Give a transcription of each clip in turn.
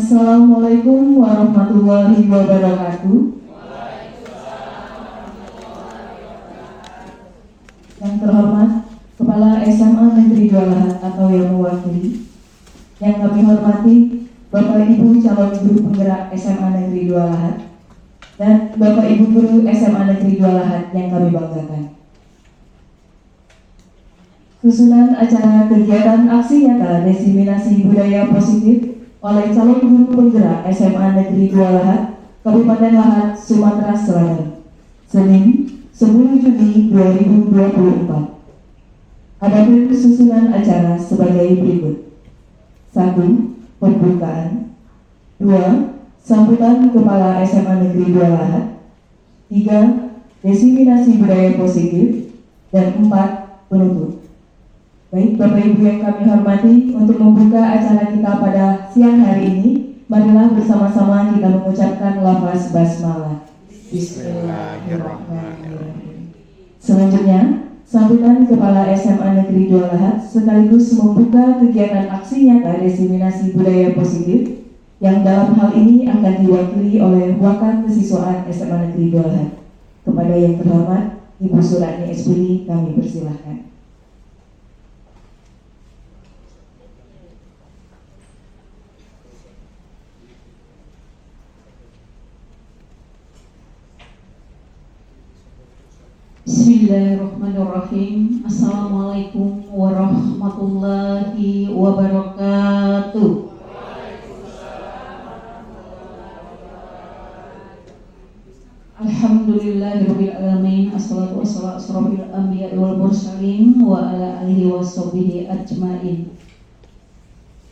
Assalamualaikum warahmatullahi wabarakatuh. Yang terhormat Kepala SMA Negeri 2 Lahat atau yang mewakili, yang kami hormati Bapak Ibu calon guru penggerak SMA Negeri 2 Lahat dan Bapak Ibu guru SMA Negeri 2 Lahat yang kami banggakan. Susunan acara kegiatan aksi nyata diseminasi budaya positif oleh calon guru penggerak SMA Negeri 2 Lahat, Kabupaten Lahat, Sumatera Selatan, Senin 10 Juni 2024. Adapun susunan acara sebagai berikut: 1. Pembukaan. 2. Sambutan Kepala SMA Negeri 2 Lahat. 3. Diseminasi budaya positif. Dan 4. Penutup. Baik Bapak Ibu yang kami hormati, untuk membuka acara kita pada siang hari ini, marilah bersama-sama kita mengucapkan lafaz basmalah. Bismillahirrahmanirrahim. Selanjutnya, sambutan Kepala SMA Negeri 2 Lahat sekaligus membuka kegiatan aksi nyata diseminasi budaya positif yang dalam hal ini akan diwakili oleh Wakil Kesiswaan SMA Negeri 2 Lahat. Kepada yang terhormat Ibu Suratni SPD, kami persilahkan. Bismillahirrahmanirrahim. Assalamualaikum warahmatullahi wabarakatuh. Alhamdulillahirabbil alamin. Assalatu wassalamu ala asyrofil anbiya'i wal mursalin wa ala alihi washabbihi ajmain.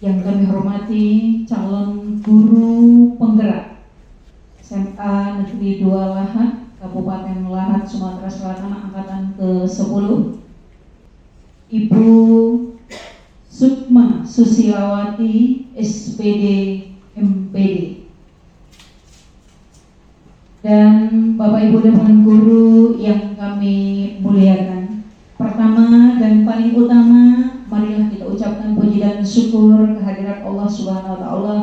Yang kami hormati calon guru penggerak SMA Negeri 2 Lahat, Kabupaten Lahat, Sumatera Selatan, angkatan ke-10, Ibu Sukma Susilawati SPD MPD, dan Bapak Ibu Dewan Guru yang kami muliakan. Pertama dan paling utama, marilah kita ucapkan puji dan syukur kehadirat Allah Subhanahu wa Ta'ala.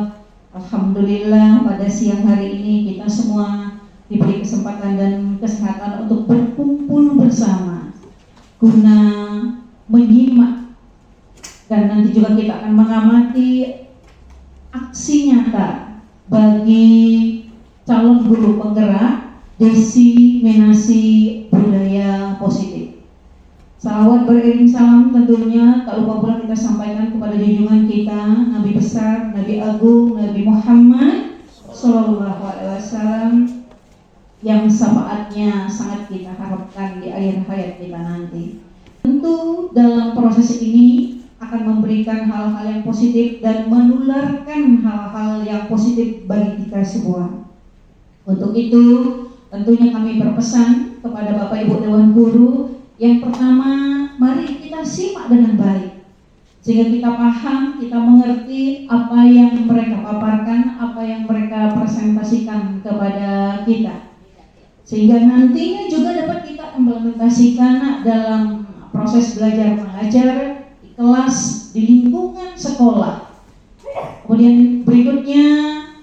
Alhamdulillah, pada siang hari ini kita semua diberi kesempatan dan kesehatan untuk berkumpul bersama guna menyimak dan nanti juga kita akan mengamati aksi nyata bagi calon guru penggerak diseminasi budaya positif. Salawat beriring salam tentunya tak lupa pula kita sampaikan kepada junjungan kita Nabi besar, Nabi agung, Nabi Muhammad Sallallahu Alaihi Wasallam, yang syafaatnya sangat kita harapkan di akhir hayat kita nanti. Tentu dalam proses ini akan memberikan hal-hal yang positif dan menularkan hal-hal yang positif bagi kita semua. Untuk itu tentunya kami berpesan kepada Bapak Ibu Dewan Guru, yang pertama, mari kita simak dengan baik sehingga kita paham, kita mengerti apa yang mereka paparkan, apa yang mereka presentasikan kepada kita, sehingga nantinya juga dapat kita implementasikan dalam proses belajar mengajar di kelas, di lingkungan sekolah. Kemudian berikutnya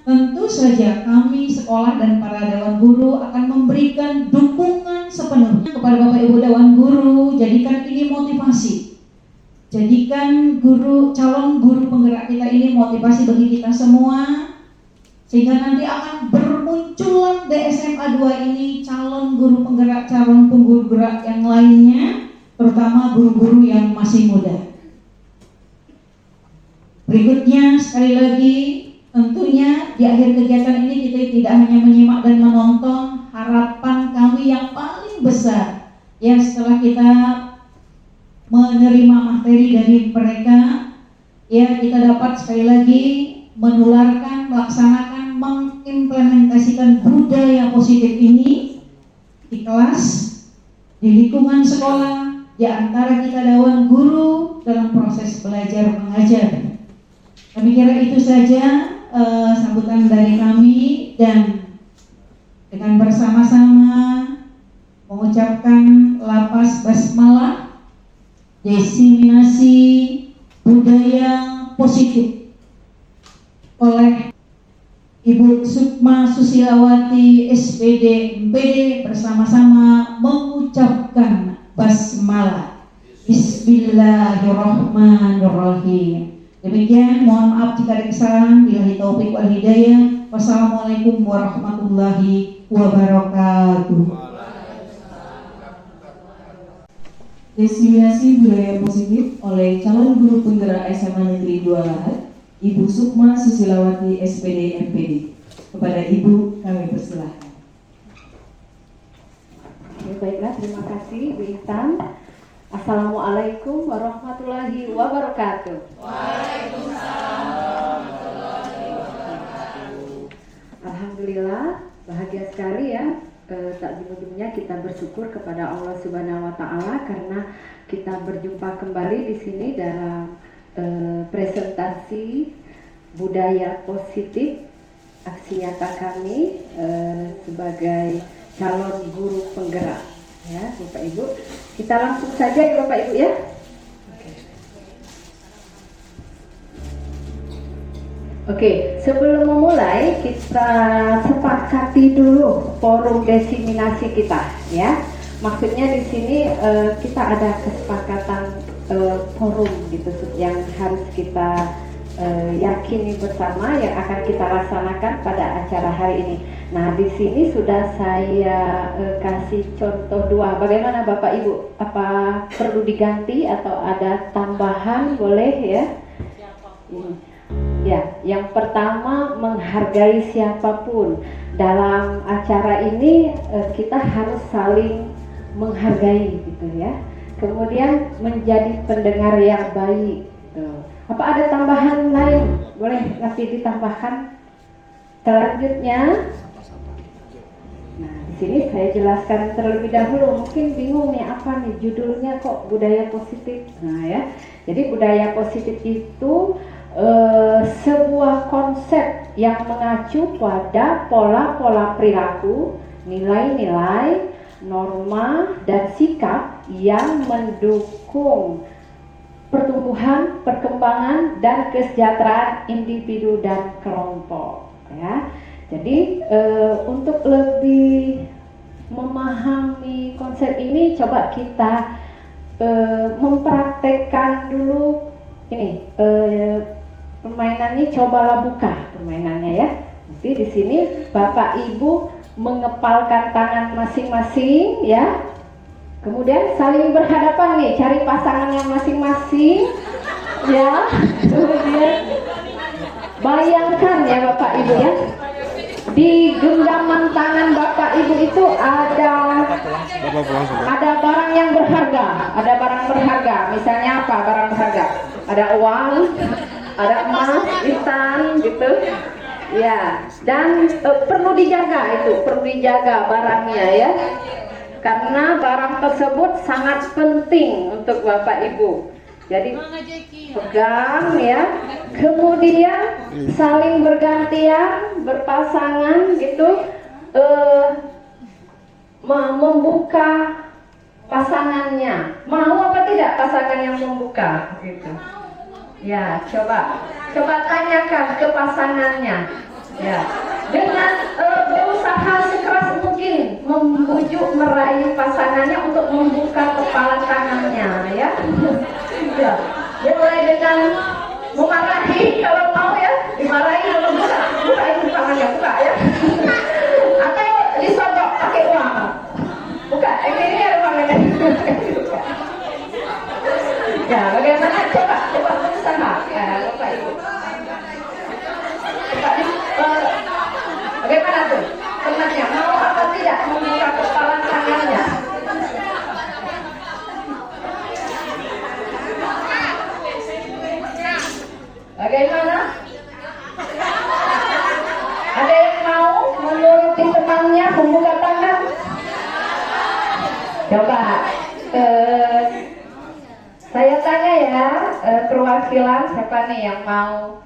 tentu saja kami sekolah dan para dewan guru akan memberikan dukungan sepenuhnya kepada Bapak Ibu Dewan Guru. Jadikan ini motivasi, jadikan calon guru penggerak kita ini motivasi bagi kita semua, sehingga nanti akan bermunculan di SMA 2 ini calon guru penggerak, calon pengguru gerak yang lainnya, terutama guru-guru yang masih muda. Berikutnya, sekali lagi, tentunya di akhir kegiatan ini kita tidak hanya menyimak dan menonton. Harapan kami yang paling besar, ya, setelah kita menerima materi dari mereka, ya, kita dapat sekali lagi menularkan, melaksanakan, mengimplementasikan budaya positif ini di kelas, di lingkungan sekolah, di antara kita dewan guru dalam proses belajar mengajar. Kami kira itu saja sambutan dari kami, dan dengan bersama-sama mengucapkan lafaz basmalah, diseminasi budaya positif oleh Mahasusilawati SPD MPD bersama-sama mengucapkan basmalah. Bismillahirrahmanirrahim. Demikian, mohon maaf jika ada kesalahan. Billahi taufik wal hidayah. Wassalamualaikum warahmatullahi wabarakatuh. Destinasi budaya positif oleh calon guru penggerak SMA Negeri 2 Lahat, Ibu Sukma Susilawati SPD MPD. Kepada Ibu kami persilahkan. Baiklah, terima kasih Bu Intan. Assalamualaikum warahmatullahi wabarakatuh. Waalaikumsalam warahmatullahi wabarakatuh. Alhamdulillah, bahagia sekali ya. Tak jenuh-jenuhnya kita bersyukur kepada Allah Subhanahu wa Ta'ala karena kita berjumpa kembali di sini dalam presentasi budaya positif aksi nyata kami sebagai calon guru penggerak ya Bapak Ibu. Kita langsung saja ya Bapak Ibu ya. Oke, sebelum memulai kita sepakati dulu forum diseminasi kita ya. Maksudnya di sini kita ada kesepakatan forum gitu yang harus kita yakini bersama yang akan kita laksanakan pada acara hari ini. Nah, di sini sudah saya kasih contoh dua. Bagaimana Bapak Ibu? Apa perlu diganti atau ada tambahan? Boleh ya? Ya, yang pertama menghargai siapapun. Dalam acara ini kita harus saling menghargai gitu ya. Kemudian menjadi pendengar yang baik. Apa ada tambahan lain? Boleh nanti ditambahkan. Selanjutnya, nah di sini saya jelaskan terlebih dahulu. Mungkin bingung nih apa nih judulnya kok budaya positif. Nah ya, jadi budaya positif itu sebuah konsep yang mengacu pada pola-pola perilaku, nilai-nilai, norma dan sikap yang mendukung pertumbuhan, perkembangan dan kesejahteraan individu dan kelompok ya. Jadi untuk lebih memahami konsep ini coba kita mempraktekkan dulu ini permainannya, cobalah buka permainannya ya. Nanti di sini Bapak Ibu mengepalkan tangan masing-masing ya. Kemudian saling berhadapan nih, cari pasangannya masing-masing ya. Kemudian bayangkan ya Bapak Ibu ya, di genggaman tangan Bapak Ibu itu ada barang yang berharga, ada barang berharga. Misalnya apa barang berharga? Ada uang, ada emas, intan gitu. Ya, dan perlu dijaga itu, perlu dijaga barangnya ya. Karena barang tersebut sangat penting untuk Bapak Ibu. Jadi pegang ya. Kemudian saling bergantian, berpasangan gitu, membuka pasangannya. Mau apa tidak pasangan yang membuka gitu. Ya, coba tanyakan ke pasangannya. Ya, dengan berusaha sekeras mungkin membujuk meraih pasangannya untuk membuka kepala tangannya ya. Ya, mulai dengan memarahi kalau mau ya, dimarahi kalau buka itu tangannya, buka ya. Atau disogok pakai uang. Buka, ini ada uangnya. Ya, bagaimana coba berusaha ya Bapak Ibu. Bagaimana tuh temannya, mau apa tidak membuka kepala tangannya? Bagaimana? Ada yang mau menuruti temannya membuka tangan? Coba saya tanya ya, perwakilan siapa nih yang mau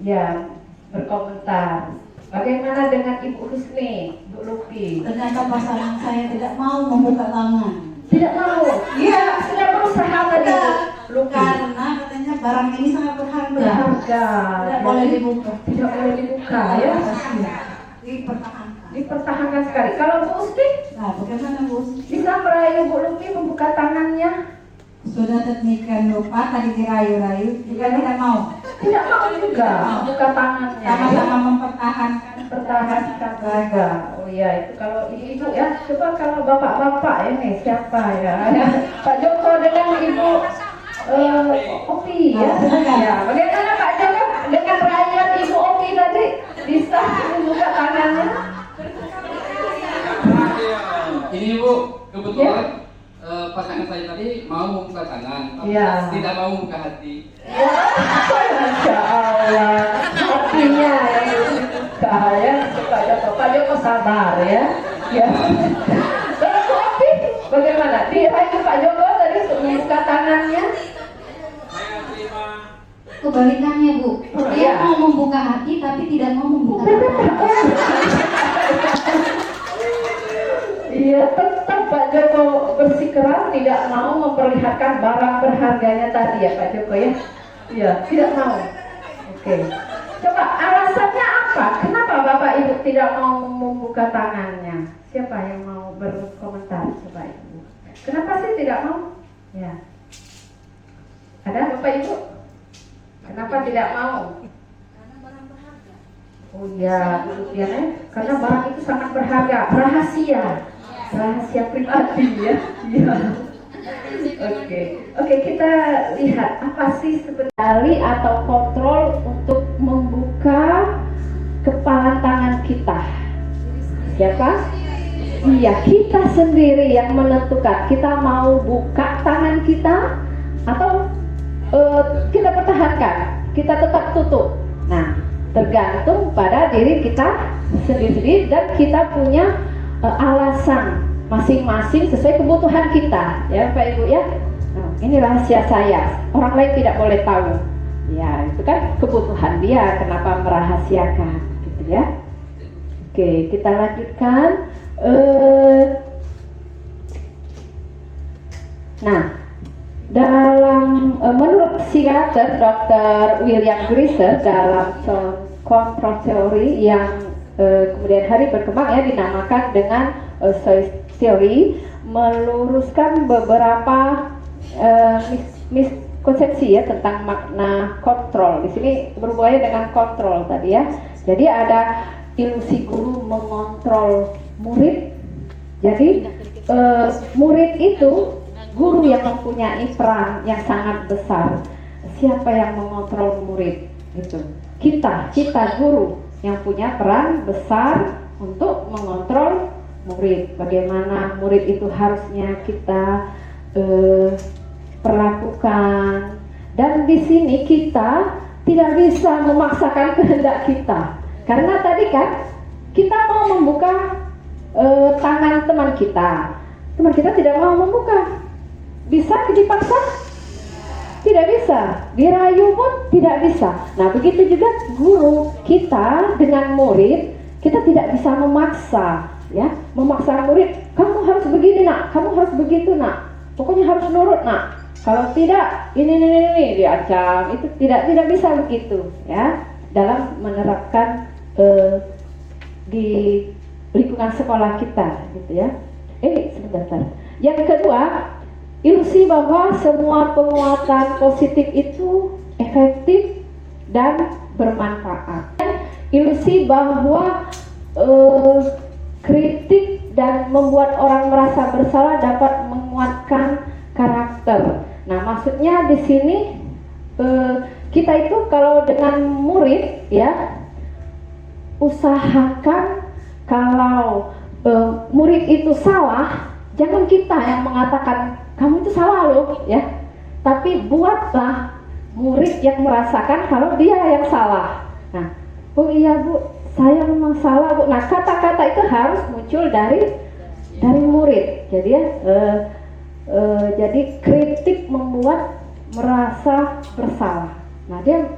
ya berkomentar. Bagaimana dengan Ibu Husni, Bu Lupi? Ternyata pasangan saya tidak mau membuka tangan. Tidak mau? Iya, sudah berusaha tadi. Karena katanya barang ini sangat berharga. Berharga. Tidak boleh dibuka. Tidak boleh dibuka ya. Dipertahankan. Dipertahankan sekali. Kalau Bu Usti Nah, bagaimana Bu? bisa merayu Bu Lumi membuka tangannya? Sudah demikian lupa tadi dirayu-rayu juga tidak mau. Tidak mau juga membuka tangannya. Sama-sama mempertahankan. Pertahankan raga. Oh iya, itu kalau ibu ya. Coba kalau bapak-bapak ini siapa ya? Pak Joko dengan ibu Opi ya. Ya. Bagaimana Pak Joko dengan rayuan ibu Opi tadi bisa membuka tangannya? Ini Bu, kebetulan pasangan saya tadi mau membuka tangan, tapi Ya. tidak mau membuka hati. Masya Allah, hatinya yang dibuka ya. Pak Joko sabar ya. Ya. Kalau Bu Opi bagaimana? Dirayu Pak Joko tadi untuk membuka tangannya? Kebalikannya Bu, dia mau membuka hati tapi tidak mau membuka tangan. Iya, tetap Pak Joko bersikeras tidak mau memperlihatkan barang berharganya tadi ya Pak Joko ya. Iya, tidak mau. Oke. Coba alasannya apa? Kenapa Bapak Ibu tidak mau membuka tangannya? Siapa yang mau berkomentar? Coba Ibu. Kenapa sih tidak mau? Ya. Ada Bapak Ibu? Kenapa tidak mau? Oh iya, ya, karena barang itu sangat berharga, rahasia pribadi ya. Iya. Oke, kita lihat apa sih sebenarnya atau kontrol untuk membuka kepala tangan kita. Siapa? Iya, kita sendiri yang menentukan kita mau buka tangan kita atau kita pertahankan, kita tetap tutup. Nah, tergantung pada diri kita sendiri dan kita punya alasan masing-masing sesuai kebutuhan kita, ya Pak Ibu ya. Nah, ini rahasia saya, orang lain tidak boleh tahu. Ya, itu kan kebutuhan dia, kenapa merahasiakan, gitu ya. Oke, kita lanjutkan. Nah, dalam menurut psikiater Dr. William Greiser dalam control theory yang kemudian hari berkembang ya dinamakan dengan choice theory, meluruskan beberapa miskonsepsi ya tentang makna kontrol. Di sini berhubungannya dengan kontrol tadi ya. Jadi ada ilusi guru mengontrol murid. Jadi murid itu guru yang mempunyai peran yang sangat besar. Siapa yang mengontrol murid? Itu kita guru yang punya peran besar untuk mengontrol murid. Bagaimana murid itu harusnya kita perlakukan. Dan di sini kita tidak bisa memaksakan kehendak kita. Karena tadi kan kita mau membuka tangan teman kita. Teman kita tidak mau membuka. Bisa dipaksa? Tidak bisa. Dirayu pun tidak bisa. Nah, begitu juga guru kita dengan murid, kita tidak bisa memaksa, ya. Memaksa murid, kamu harus begini nak, kamu harus begitu nak. Pokoknya harus nurut nak. Kalau tidak, ini diancam. Itu tidak bisa begitu, ya. Dalam menerapkan di lingkungan sekolah kita, gitu ya. Sebentar. Yang kedua, ilusi bahwa semua penguatan positif itu efektif dan bermanfaat. Ilusi bahwa kritik dan membuat orang merasa bersalah dapat menguatkan karakter. Nah, maksudnya di sini kita itu kalau dengan murid ya, usahakan kalau murid itu salah, jangan kita yang mengatakan kamu itu salah loh ya, tapi buatlah murid yang merasakan kalau dia yang salah. Nah, oh iya Bu, saya memang salah Bu. Nah, kata-kata itu harus muncul dari murid. Jadi ya, jadi kritik membuat merasa bersalah. Nah, dia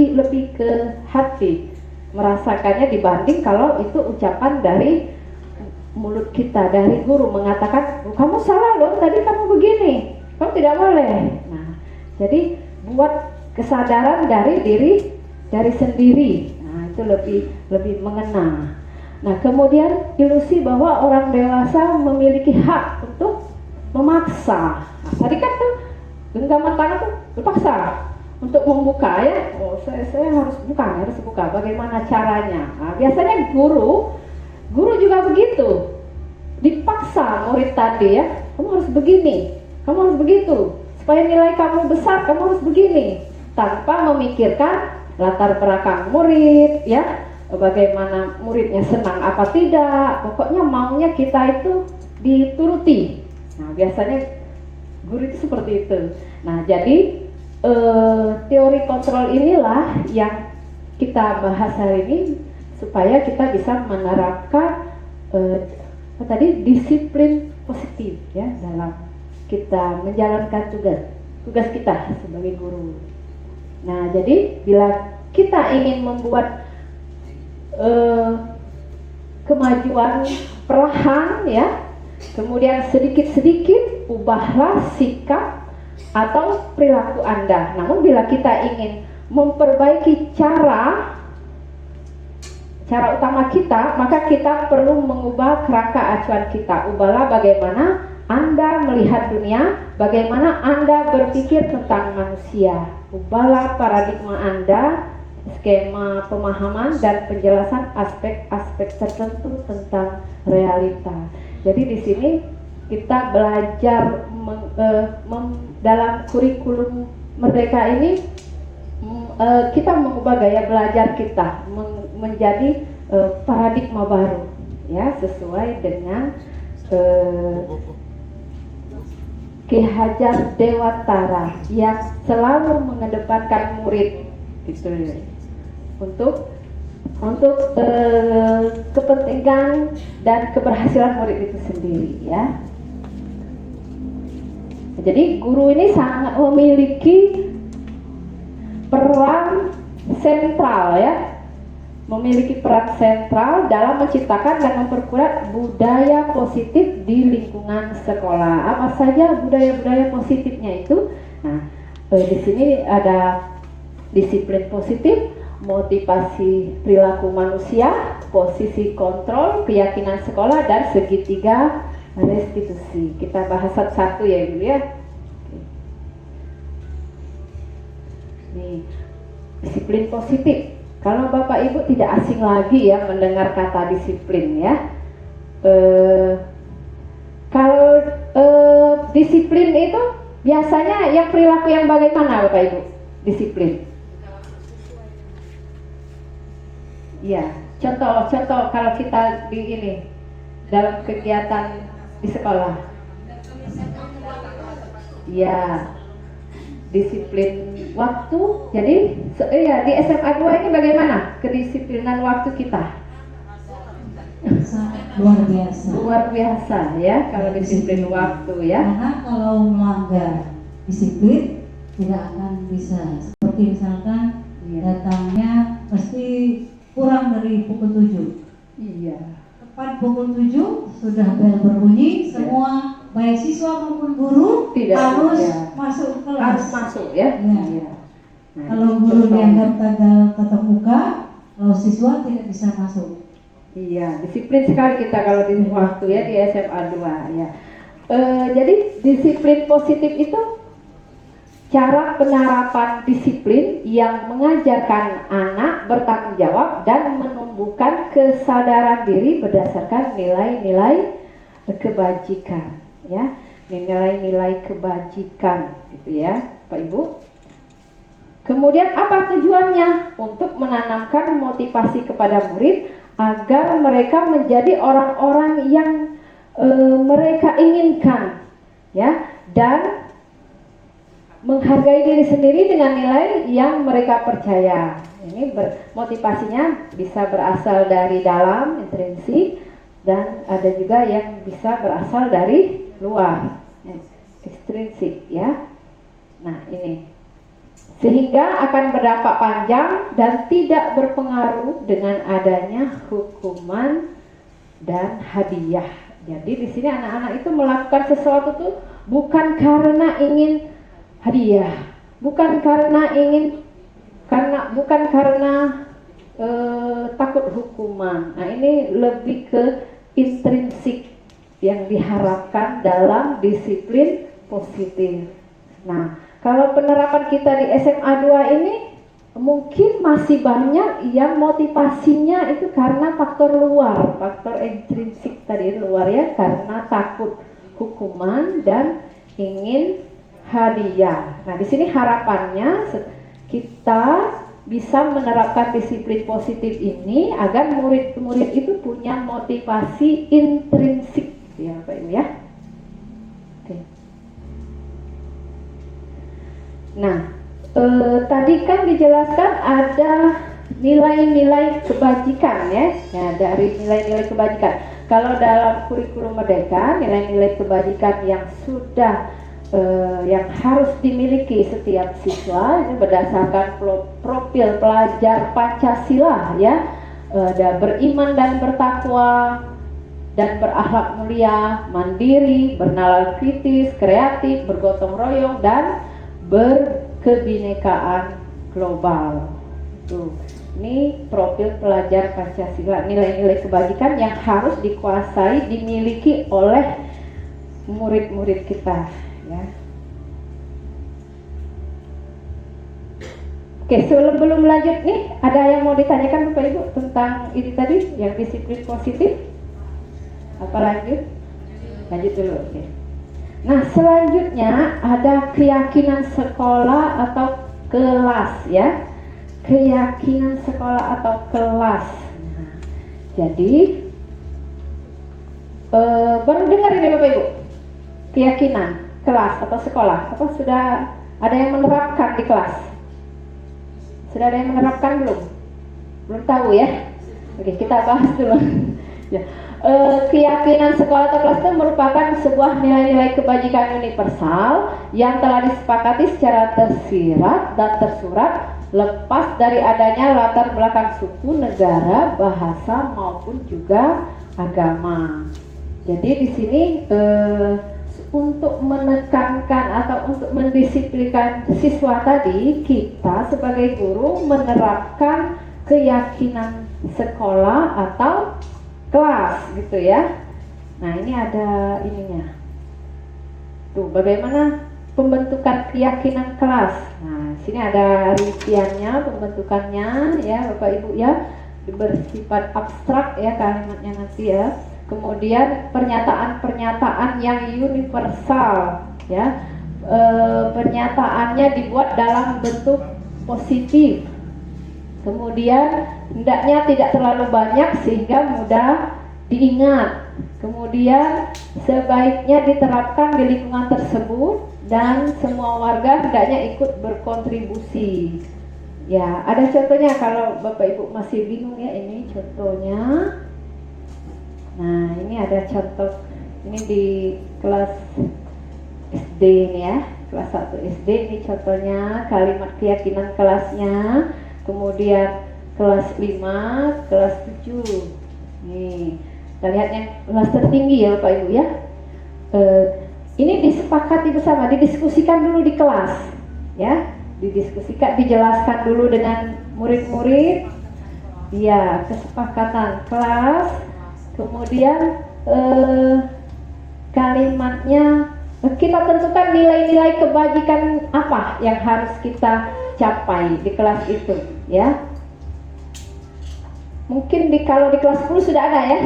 lebih ke hati merasakannya dibanding kalau itu ucapan dari mulut kita, dari guru mengatakan kamu salah loh, tadi kamu begini, kamu tidak boleh. Nah, jadi membuat kesadaran dari dari sendiri. Nah, itu lebih mengena. Nah, kemudian ilusi bahwa orang dewasa memiliki hak untuk memaksa. Nah, tadi kan tuh genggaman tangan tuh terpaksa untuk membuka ya. Oh, saya harus buka. Bagaimana caranya? Nah, biasanya guru juga begitu. Dipaksa murid tadi ya. Kamu harus begini, kamu harus begitu. Supaya nilai kamu besar, kamu harus begini. Tanpa memikirkan latar belakang murid ya. Bagaimana muridnya senang apa tidak. Pokoknya maunya kita itu dituruti. Nah, biasanya guru itu seperti itu. Nah, jadi teori kontrol inilah yang kita bahas hari ini supaya kita bisa menerapkan disiplin positif ya dalam kita menjalankan tugas kita sebagai guru. Nah, jadi bila kita ingin membuat kemajuan perlahan ya, kemudian sedikit-sedikit ubahlah sikap atau perilaku Anda. Namun bila kita ingin memperbaiki cara utama kita, maka kita perlu mengubah kerangka acuan kita. Ubahlah bagaimana Anda melihat dunia, bagaimana Anda berpikir tentang manusia. Ubahlah paradigma Anda, skema pemahaman dan penjelasan aspek-aspek tertentu tentang realita. Jadi di sini kita belajar dalam kurikulum Merdeka ini kita mengubah gaya belajar kita menjadi paradigma baru ya, sesuai dengan Ki Hajar Dewantara yang selalu mengedepankan murid gitu untuk kepentingan dan keberhasilan murid itu sendiri ya. Jadi guru ini sangat memiliki peran sentral ya, memiliki peran sentral dalam menciptakan dan memperkuat budaya positif di lingkungan sekolah. Apa saja budaya-budaya positifnya itu? Nah, di sini ada disiplin positif, motivasi perilaku manusia, posisi kontrol, keyakinan sekolah, dan segitiga restitusi. Kita bahas satu-satu ya Ibu ya. Nih, disiplin positif. Kalau Bapak Ibu tidak asing lagi ya mendengar kata disiplin ya. Kalau disiplin itu biasanya yang perilaku yang bagaimana Bapak Ibu? Disiplin. Iya, contoh kalau kita di ini dalam kegiatan di sekolah. Iya. Disiplin waktu. Jadi di SMA 2 ini bagaimana kedisiplinan waktu kita? Luar biasa ya kalau disiplin waktu ya. Karena kalau melanggar disiplin tidak akan bisa. Seperti misalkan datangnya pasti kurang dari pukul 7. Iya. Tepat pukul 7 sudah bel berbunyi, semua baik siswa maupun guru harus masuk kelas. Harus masuk ya. Iya. Nah, kalau guru dianggap gagal tatap muka, kalau siswa tidak bisa masuk. Iya, disiplin sekali kita kalau di waktu ya di SMA 2 ya. Jadi disiplin positif itu cara penerapan disiplin yang mengajarkan anak bertanggung jawab dan menumbuhkan kesadaran diri berdasarkan nilai-nilai kebajikan ya, nilai-nilai kebajikan gitu ya Pak Ibu. Kemudian apa tujuannya? Untuk menanamkan motivasi kepada murid agar mereka menjadi orang-orang yang mereka inginkan ya, dan menghargai diri sendiri dengan nilai yang mereka percaya. Ini motivasinya bisa berasal dari dalam, intrinsik, dan ada juga yang bisa berasal dari luar, ekstrinsik ya. Nah ini, sehingga akan berdampak panjang dan tidak berpengaruh dengan adanya hukuman dan hadiah. Jadi di sini anak-anak itu melakukan sesuatu tuh bukan karena ingin hadiah, bukan karena takut hukuman. Nah, ini lebih ke intrinsik yang diharapkan dalam disiplin positif. Nah, kalau penerapan kita di SMA 2 ini mungkin masih banyak yang motivasinya itu karena faktor luar, faktor intrinsik tadi luar ya, karena takut hukuman dan ingin hadiah. Nah, di sini harapannya kita bisa menerapkan disiplin positif ini agar murid-murid itu punya motivasi intrinsik, ya Pak Ibu ya. Oke. Nah, tadi kan dijelaskan ada nilai-nilai kebajikan ya. Ya, dari nilai-nilai kebajikan. Kalau dalam kurikulum Merdeka, nilai-nilai kebajikan yang sudah yang harus dimiliki setiap siswa itu berdasarkan profil pelajar Pancasila ya, beriman dan bertakwa dan berakhlak mulia, mandiri, bernalar kritis, kreatif, bergotong royong dan berkebinekaan global. Tuh, ini profil pelajar Pancasila, nilai-nilai kebajikan yang harus dikuasai, dimiliki oleh murid-murid kita. Ya. Oke, sebelum lanjut nih, ada yang mau ditanyakan Bapak Ibu tentang ini tadi, yang disiplin positif? Apa lanjut? Lanjut dulu, oke. Nah, selanjutnya ada keyakinan sekolah atau kelas ya. Keyakinan sekolah atau kelas. Nah, jadi baru dengar ini Bapak Ibu? Keyakinan kelas atau sekolah, apa sudah ada yang menerapkan di kelas? Sudah ada yang menerapkan belum? Belum tahu ya? Oke, kita bahas dulu. Ya. Keyakinan sekolah atau kelas itu merupakan sebuah nilai-nilai kebajikan universal yang telah disepakati secara tersirat dan tersurat lepas dari adanya latar belakang suku, negara, bahasa maupun juga agama. Jadi di sini untuk menekankan atau untuk mendisiplinkan siswa tadi, kita sebagai guru menerapkan keyakinan sekolah atau kelas gitu ya. Nah, ini ada ininya. Tuh, bagaimana pembentukan keyakinan kelas. Nah, sini ada rinciannya, pembentukannya ya Bapak Ibu ya. Bersifat abstrak ya kalimatnya nanti ya. Kemudian pernyataan-pernyataan yang universal ya, pernyataannya dibuat dalam bentuk positif. Kemudian hendaknya tidak terlalu banyak sehingga mudah diingat. Kemudian sebaiknya diterapkan di lingkungan tersebut dan semua warga hendaknya ikut berkontribusi. Ya, ada contohnya kalau Bapak Ibu masih bingung ya, ini contohnya. Nah, ini ada contoh, ini di kelas SD ini ya, kelas 1 SD, ini contohnya kalimat keyakinan kelasnya. Kemudian kelas 5, kelas 7. Nih, kita lihat yang kelas tertinggi ya Bapak Ibu ya. Ini disepakati bersama, didiskusikan dulu di kelas ya, didiskusikan, dijelaskan dulu dengan murid-murid. Ya, kesepakatan kelas. Kemudian kalimatnya kita tentukan nilai-nilai kebajikan apa yang harus kita capai di kelas itu ya. Mungkin kalau di kelas 10 sudah ada ya.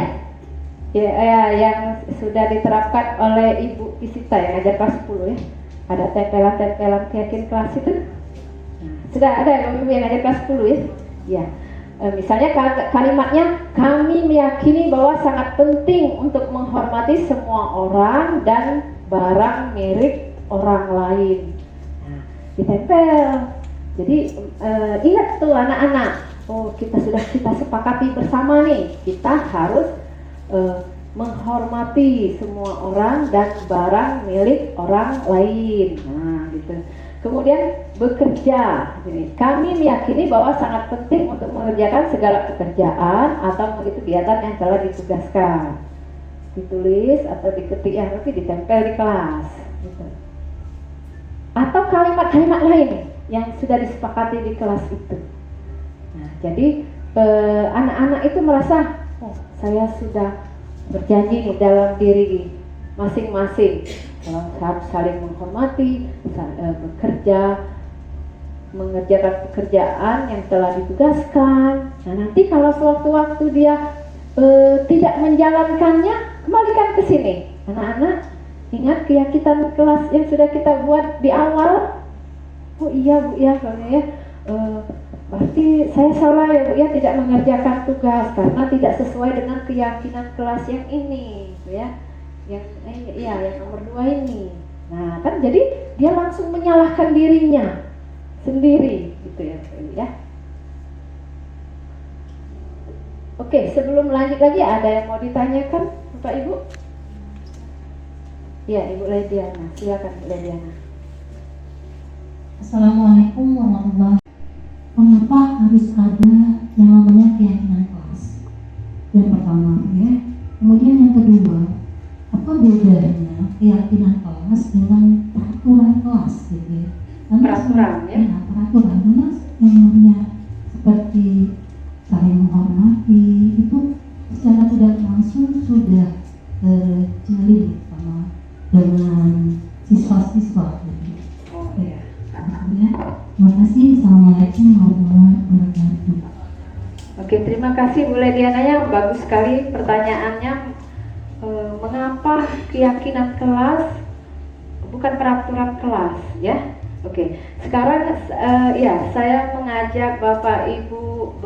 Ya, yang sudah diterapkan oleh Ibu Isita yang ngajar kelas 10 ya. Ada tempelan-tempelan keyakinan kelas itu. Nah, sudah ada yang ngajar kelas 10 ya. Ya. Misalnya kalimatnya, kami meyakini bahwa sangat penting untuk menghormati semua orang dan barang milik orang lain. Nah, ditempel. Jadi ingat tuh anak-anak, oh kita sepakati bersama nih, kita harus menghormati semua orang dan barang milik orang lain. Nah, gitu. Kemudian bekerja. Kami meyakini bahwa sangat penting untuk mengerjakan segala pekerjaan atau mengikuti kegiatan yang telah ditugaskan. Ditulis atau diketik yang nanti ditempel di kelas. Gitu. atau kalimat-kalimat lain yang sudah disepakati di kelas itu. Nah, jadi anak-anak itu merasa, oh, saya sudah berjanji nih dalam diri masing-masing harus saling menghormati, bekerja, mengerjakan pekerjaan yang telah ditugaskan. Nah, nanti kalau suatu waktu dia tidak menjalankannya, kembalikan ke sini. Anak-anak, ingat keyakinan kelas yang sudah kita buat di awal. Oh iya Bu ya, soalnya ya, berarti saya salah ya Bu ya, tidak mengerjakan tugas karena tidak sesuai dengan keyakinan kelas yang ini, ya. Yang nomor 2 ini. Nah, kan jadi dia langsung menyalahkan dirinya sendiri, gitu ya, ya. Oke, sebelum lanjut lagi ada yang mau ditanyakan, Bapak Ibu? Ya, Ibu Lediana, silakan Bu Lediana. Assalamualaikum warahmatullahi wabarakatuh. Mengapa harus ada yang namanya keyakinan kelas? Yang pertama, ya. Kemudian yang kedua, apa bedanya keyakinan kelas dengan peraturan kelas, gitu ya? Peraturan, ya? Peraturan, karena yang namanya seperti saling menghormati itu secara tidak langsung sudah terjalin sama dengan siswa-siswa, gitu. Oh ya. Ya, terima kasih. Assalamualaikum warahmatullahi wabarakatuh. Oke, terima kasih Bu Lediana, yang bagus sekali pertanyaannya. Mengapa keyakinan kelas bukan peraturan kelas, ya? Oke, sekarang ya saya mengajak Bapak Ibu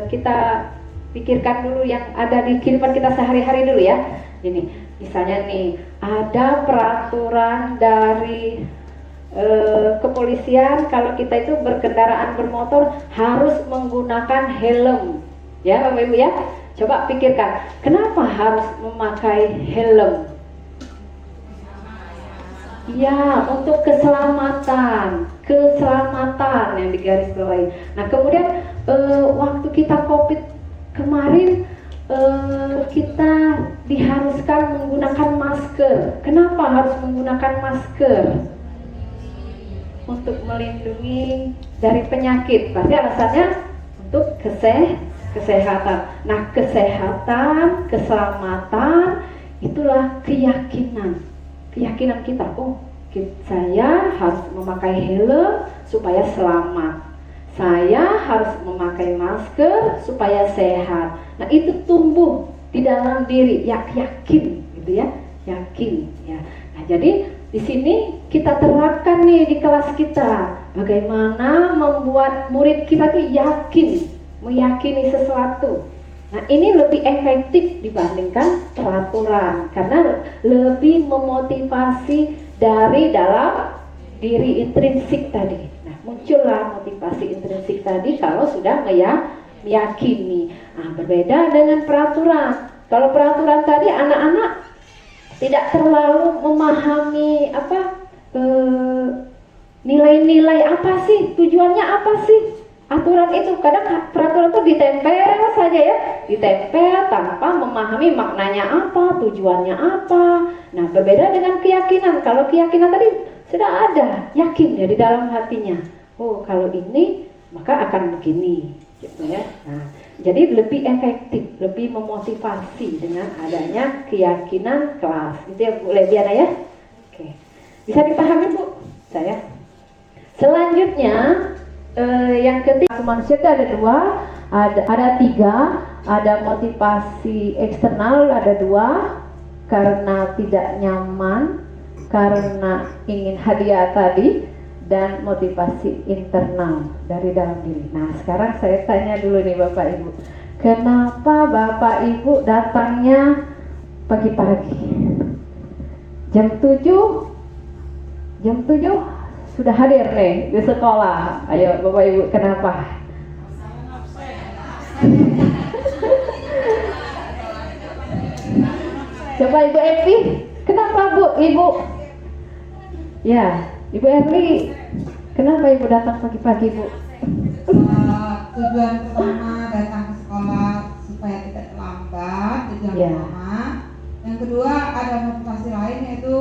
kita pikirkan dulu yang ada di kehidupan kita sehari-hari dulu ya. Ini misalnya nih, ada peraturan dari kepolisian kalau kita itu berkendaraan bermotor harus menggunakan helm, ya Bapak Ibu ya. Coba pikirkan, kenapa harus memakai helm? Ya, untuk keselamatan yang digarisbawahi. Nah, kemudian waktu kita COVID kemarin kita diharuskan menggunakan masker. Kenapa harus menggunakan masker? Untuk melindungi dari penyakit. Pasti alasannya untuk kesehatan. Nah, kesehatan, keselamatan itulah keyakinan kita. Oh, saya harus memakai helm supaya selamat. Saya harus memakai masker supaya sehat. Nah, itu tumbuh di dalam diri, yakin, gitu ya, yakin. Ya. Nah, jadi di sini kita terapkan nih di kelas kita, bagaimana membuat murid kita tuh yakin, meyakini sesuatu. Nah, ini lebih efektif dibandingkan peraturan karena lebih memotivasi dari dalam diri intrinsik tadi. Nah, muncullah motivasi intrinsik tadi kalau sudah meyakini. Nah, berbeda dengan peraturan. Kalau peraturan tadi anak-anak tidak terlalu memahami nilai-nilai apa sih, tujuannya apa sih aturan itu. Kadang peraturan itu ditempel saja ya, ditempel tanpa memahami maknanya apa, tujuannya apa. Nah, berbeda dengan keyakinan. Kalau keyakinan tadi sudah ada, yakin ya di dalam hatinya. Oh, kalau ini maka akan begini, gitu ya. Nah, jadi lebih efektif, lebih memotivasi dengan adanya keyakinan kelas. Itu ya Bu Lediana ya. Oke, bisa dipahami Bu saya. Selanjutnya yang ketiga, manusia itu ada 2, ada 3, ada motivasi eksternal ada 2, karena tidak nyaman, karena ingin hadiah tadi, dan motivasi internal dari dalam diri. Nah, sekarang saya tanya dulu nih Bapak Ibu, kenapa Bapak Ibu datangnya pagi-pagi? Jam 7 sudah hadir nih di sekolah. Ayo Bapak Ibu, kenapa? Coba Ibu Evi, kenapa Bu? Ibu? Ya, Ibu Evi, kenapa Ibu datang pagi-pagi Bu? Tujuan pertama datang ke sekolah supaya tidak terlambat, tujuan Ya. pertama. Yang kedua ada motivasi lain, yaitu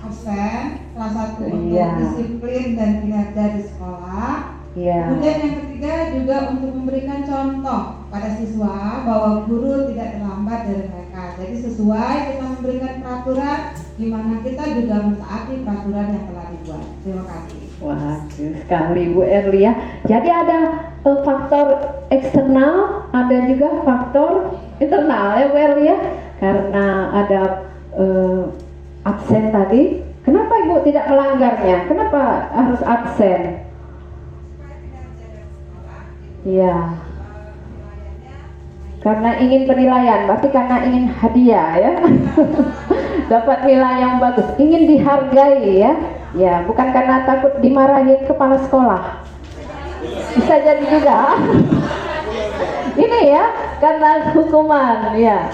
absen, salah satu untuk Iya. disiplin dan kinerja di sekolah. Iya. Kemudian yang ketiga juga untuk memberikan contoh pada siswa bahwa guru tidak terlambat dari mereka. Jadi sesuai kita memberikan peraturan, di mana kita juga mentaati peraturan yang telah dibuat. Terima kasih. Wah, sekali Bu Erli ya. Jadi ada faktor eksternal, ada juga faktor internal ya Bu Erli ya. Karena ada absen tadi. Kenapa Ibu tidak melanggarnya? Kenapa harus absen? Iya. Karena ingin penilaian, berarti karena ingin hadiah ya. Dapat nilai yang bagus, ingin dihargai ya. Ya, bukan karena takut dimarahin kepala sekolah. Bisa jadi juga. Ini ya, karena hukuman ya.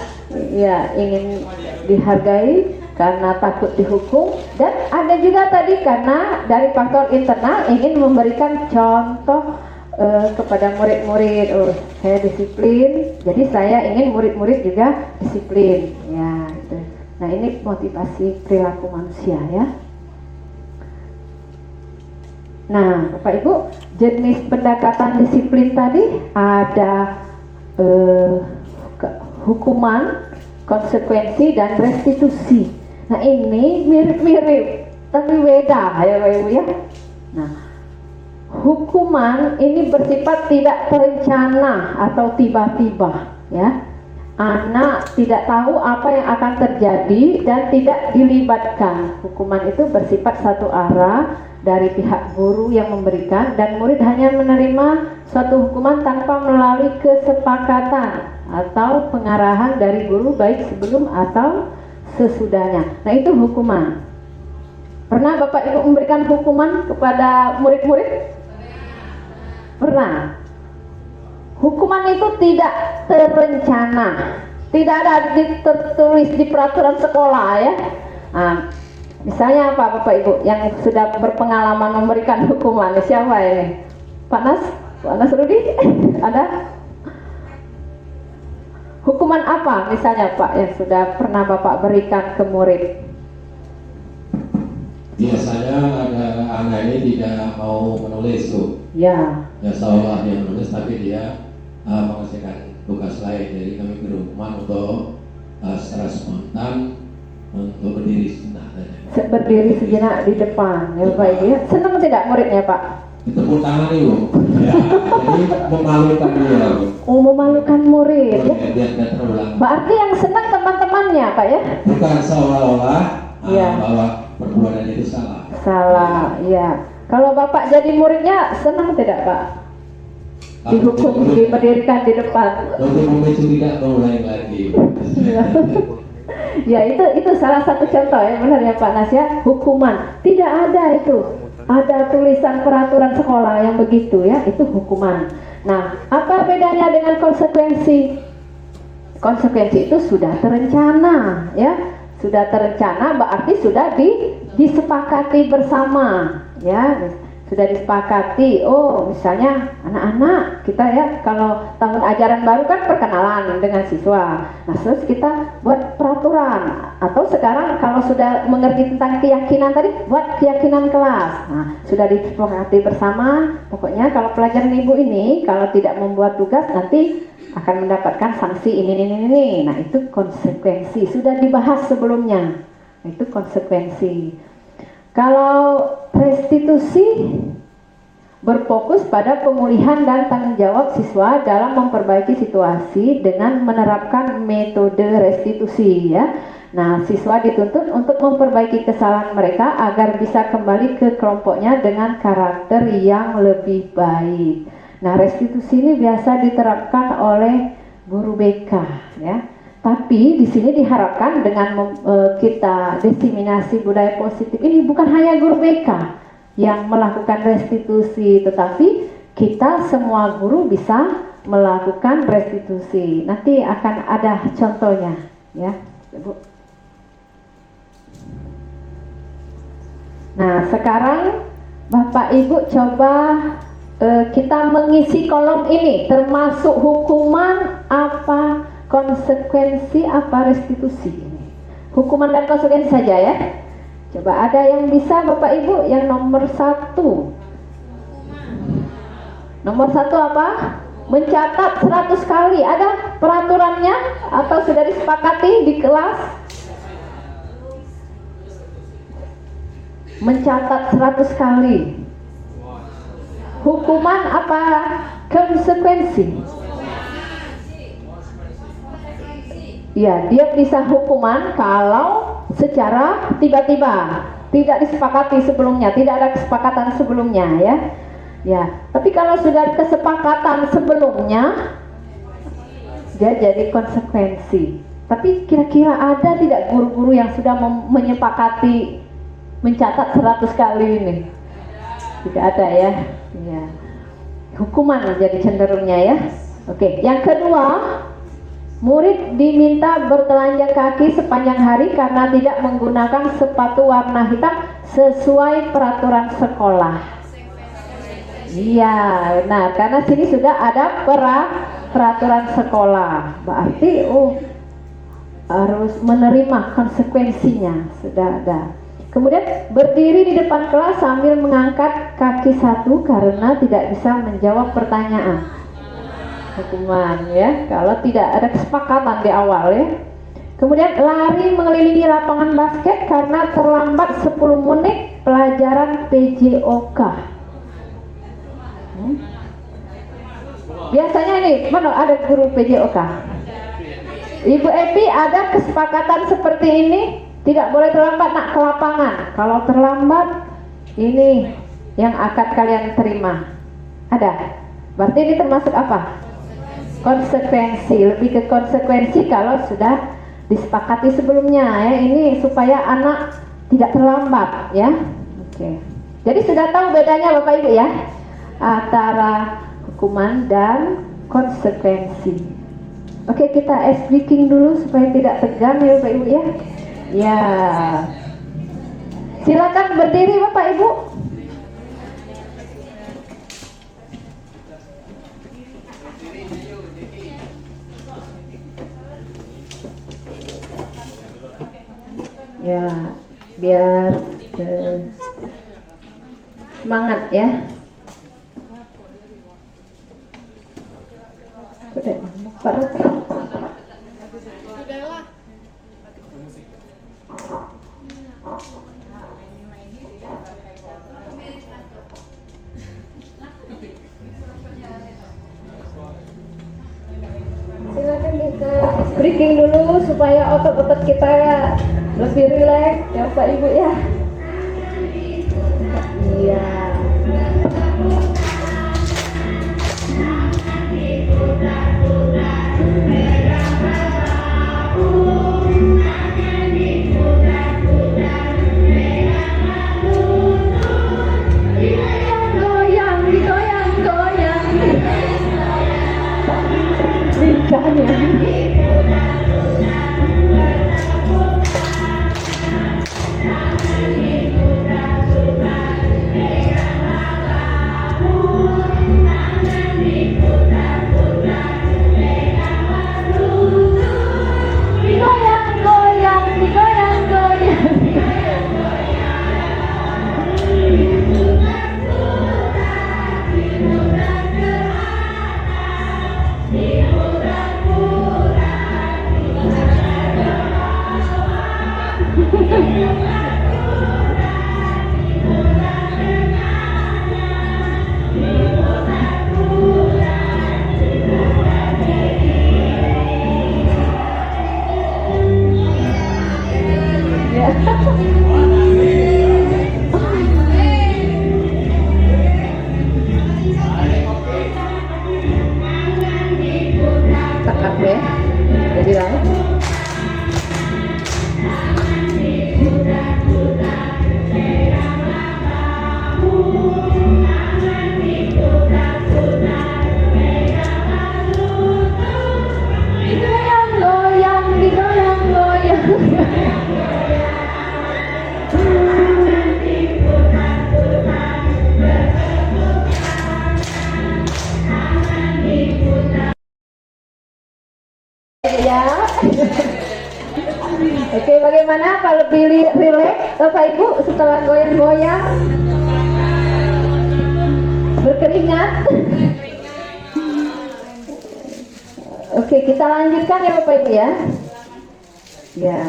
Ya, ingin dihargai karena takut dihukum, dan ada juga tadi karena dari faktor internal ingin memberikan contoh kepada murid-murid. Oh, saya disiplin, jadi saya ingin murid-murid juga disiplin ya gitu. Nah, ini motivasi perilaku manusia ya. Nah, Bapak Ibu, jenis pendekatan disiplin tadi ada hukuman, konsekuensi, dan restitusi. Nah, ini mirip-mirip tapi beda ya Bapak Ibu ya. Nah, hukuman ini bersifat tidak terencana atau tiba-tiba ya. Anak tidak tahu apa yang akan terjadi dan tidak dilibatkan. Hukuman itu bersifat satu arah dari pihak guru yang memberikan, dan murid hanya menerima suatu hukuman tanpa melalui kesepakatan atau pengarahan dari guru baik sebelum atau sesudahnya. Nah, itu hukuman. Pernah Bapak Ibu memberikan hukuman kepada murid-murid? Pernah. Hukuman itu tidak terencana, tidak ada tertulis di peraturan sekolah ya. Nah, misalnya apa Bapak Ibu yang sudah berpengalaman memberikan hukuman? Siapa ini? Pak Nas Rudi? Ada? Hukuman apa misalnya Pak yang sudah pernah Bapak berikan ke murid? Biasanya ada anak ini tidak mau menulis tuh. Ya. Ya seolah dia menulis tapi dia mengerjakan tugas lain. Jadi kami beri hukuman untuk secara spontan untuk berdiri sejenak. Berdiri sejenak di depan ya Bapak Ibu ya. Senang tidak muridnya Pak? Tepuk tangan Ibu. Ya, jadi memalukan dia. Oh, memalukan murid ya. Biar tidak terulang. Berarti yang senang teman-temannya Pak ya? Bukan seolah-olah Ya. bahwa perbuatan itu salah. Salah, ya. Kalau Bapak jadi muridnya senang tidak Pak? Dihukum, diberdirikan di depan. Untuk memicu tidak mengulangi lagi. Ya, itu salah satu contoh ya, benar ya Pak Nas ya. Hukuman tidak ada itu. Ada tulisan peraturan sekolah yang begitu ya, itu hukuman. Nah, apa bedanya dengan konsekuensi? Konsekuensi itu sudah terencana ya. Sudah terencana berarti sudah disepakati bersama ya. Sudah disepakati. Oh, misalnya anak-anak kita ya, kalau tahun ajaran baru kan perkenalan dengan siswa. Nah, terus kita buat peraturan, atau sekarang kalau sudah mengerti tentang keyakinan tadi, buat keyakinan kelas. Nah, sudah disepakati bersama. Pokoknya kalau pelajaran Ibu ini kalau tidak membuat tugas nanti akan mendapatkan sanksi ini. Nah, itu konsekuensi. Sudah dibahas sebelumnya. Nah, itu konsekuensi. Kalau restitusi berfokus pada pemulihan dan tanggung jawab siswa dalam memperbaiki situasi dengan menerapkan metode restitusi ya. Nah, siswa dituntut untuk memperbaiki kesalahan mereka agar bisa kembali ke kelompoknya dengan karakter yang lebih baik. Nah, restitusi ini biasa diterapkan oleh guru BK ya. Tapi di sini diharapkan dengan kita diseminasi budaya positif ini bukan hanya guru BK yang melakukan restitusi, tetapi kita semua guru bisa melakukan restitusi. Nanti akan ada contohnya ya, Bu. Nah, sekarang Bapak Ibu coba kita mengisi kolom ini, termasuk hukuman apa, konsekuensi apa, restitusi. Hukuman dan konsekuensi saja ya. Coba ada yang bisa Bapak Ibu yang nomor 1. Nomor 1 apa? Mencatat 100 kali. Ada peraturannya atau sudah disepakati di kelas? Mencatat 100 kali. Hukuman apa? Konsekuensi. Ya, dia bisa hukuman kalau secara tiba-tiba, tidak disepakati sebelumnya, tidak ada kesepakatan sebelumnya, ya. Ya, tapi kalau sudah kesepakatan sebelumnya, dia jadi konsekuensi. Tapi kira-kira ada tidak guru-guru yang sudah menyepakati mencatat 100 kali ini? Tidak ada, ya. Ya. Hukuman jadi cenderungnya, ya. Oke, yang kedua, murid diminta bertelanjang kaki sepanjang hari karena tidak menggunakan sepatu warna hitam sesuai peraturan sekolah. Iya, benar. Karena sini sudah ada peraturan sekolah. Berarti harus menerima konsekuensinya. Sudah ada. Kemudian berdiri di depan kelas sambil mengangkat kaki satu karena tidak bisa menjawab pertanyaan. Hukuman, ya, kalau tidak ada kesepakatan di awal, ya. Kemudian lari mengelilingi lapangan basket karena terlambat 10 menit pelajaran PJOK. Biasanya nih, mana ada guru PJOK? Ibu Epi, ada kesepakatan seperti ini? Tidak boleh terlambat nak ke lapangan. Kalau terlambat, ini yang akan kalian terima. Ada? Berarti ini termasuk apa? Konsekuensi, lebih ke konsekuensi kalau sudah disepakati sebelumnya, ya. Ini supaya anak tidak terlambat, ya. Oke. Jadi sudah tahu bedanya Bapak Ibu, ya, antara hukuman dan konsekuensi. Oke, kita ice breaking dulu supaya tidak tegang, ya Bapak Ibu, ya. Ya. Silakan berdiri Bapak Ibu. Ya, biar semangat, ya. Silakan kita breaking dulu supaya otot-otot kita lebih rileks, ya Pak Ibu, ya. Iya. Ya. Oke, bagaimana kalau lebih rileks Bapak Ibu setelah goyang-goyang? Berkeringat? Oke, kita lanjutkan ya Bapak Ibu ya. Ya.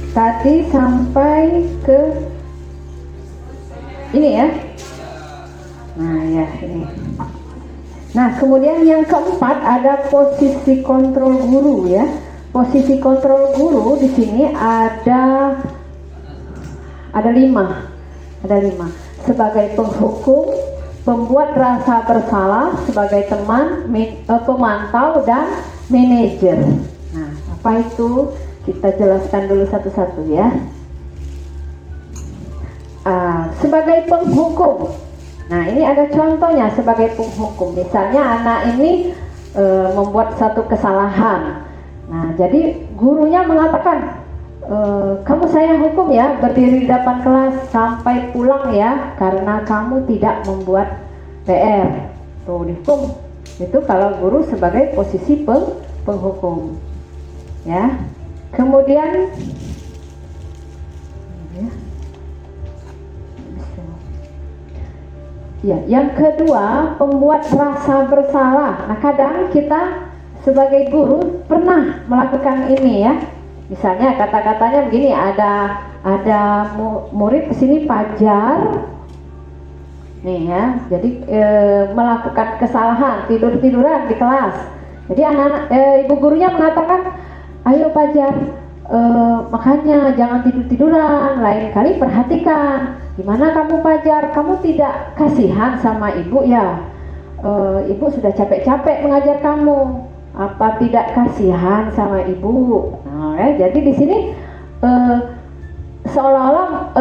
Tadi sampai ke ini ya. Nah ya ini. Nah kemudian yang keempat ada posisi kontrol guru ya. Posisi kontrol guru di sini ada 5. Sebagai penghukum, pembuat rasa bersalah, sebagai teman, pemantau dan manajer. Nah apa itu? Kita jelaskan dulu satu-satu ya. Sebagai penghukum, nah ini ada contohnya sebagai penghukum. Misalnya anak ini membuat satu kesalahan. Nah jadi gurunya mengatakan, kamu saya hukum ya, berdiri di depan kelas sampai pulang ya, karena kamu tidak membuat PR. Tuh dihukum. Itu kalau guru sebagai posisi penghukum. Ya. Kemudian ya, yang kedua pembuat rasa bersalah. Nah kadang kita sebagai guru pernah melakukan ini ya. Misalnya kata-katanya begini, ada murid kesini pajar nih ya, jadi melakukan kesalahan, tiduran di kelas. Jadi anak-anak ibu gurunya mengatakan, ayo Pajar, makanya jangan tiduran, lain kali perhatikan. Gimana kamu Pajar, kamu tidak kasihan sama ibu ya? Ibu sudah capek-capek mengajar kamu, apa tidak kasihan sama ibu? Nah, jadi di sini seolah-olah